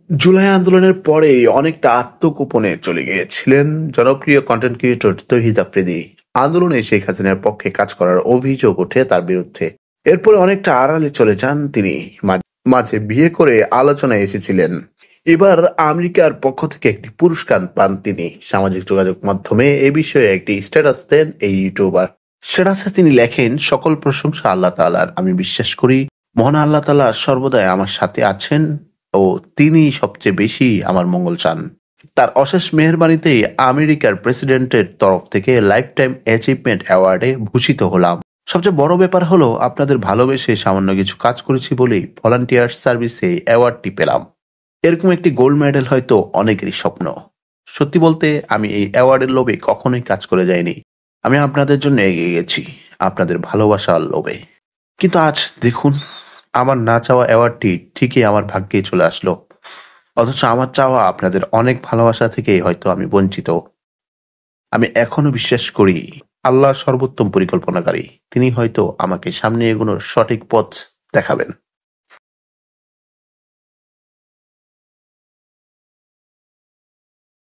জুলাই আন্দোলনের পরে অনেকটা আত্মগোপনে চলে গিয়েছিলেন জনপ্রিয় কন্টেন্ট ক্রিয়েটর তৌহিদ আফ্রিদি। আন্দোলনে শেখ হাসিনার পক্ষে কাজ করার অভিযোগ ওঠে তার বিরুদ্ধে। এরপরে অনেকটা আড়ালে চলে যান তিনি। মাঝে বিয়ে করে আলোচনায় এসেছিলেন। এবার আমেরিকার পক্ষ থেকে একটি পুরস্কার পান তিনি। সামাজিক যোগাযোগ মাধ্যমে এ বিষয়ে একটি স্ট্যাটাস দেন এই ইউটিউবার। স্ট্যাটাসে তিনি লেখেন, সকল প্রশংসা আল্লাহ তাআলার। আমি বিশ্বাস করি মহান আল্লাহ তাআলা সর্বদাই আমার সাথে আছেন ও তিনি সবচেয়ে বেশি আমার মঙ্গল চান। তার অশেষ মেহেরবানিতেই আমেরিকার প্রেসিডেন্টের তরফ থেকে লাইফ টাইম অ্যাচিভমেন্ট অ্যাওয়ার্ডে ভূষিত হলাম। সবচেয়ে বড় ব্যাপার হলো আপনাদের ভালোবেসে সামান্য কিছু কাজ করেছি বলেই ভলান্টিয়ার সার্ভিসে অ্যাওয়ার্ডটি পেলাম। এরকম একটি গোল্ড মেডেল হয়তো অনেকেরই স্বপ্ন। সত্যি বলতে আমি এই অ্যাওয়ার্ডের লোভে কখনোই কাজ করে যাইনি। আমি আপনাদের জন্য এগিয়ে গেছি, আপনাদের ভালোবাসার লোভে। কিন্তু আজ দেখুন, আমার না চাওয়া অ্যাওয়ার্ডটি ঠিকই আমার ভাগ্যে চলে আসলো। অথচ আমার চাওয়া আপনাদের অনেক ভালোবাসা থেকেই হয়তো আমি বঞ্চিত। আমি এখনো বিশ্বাস করি আল্লাহ সর্বোত্তম পরিকল্পনাকারী। তিনি হয়তো আমাকে সামনে এগোনোর সঠিক পথ দেখাবেন।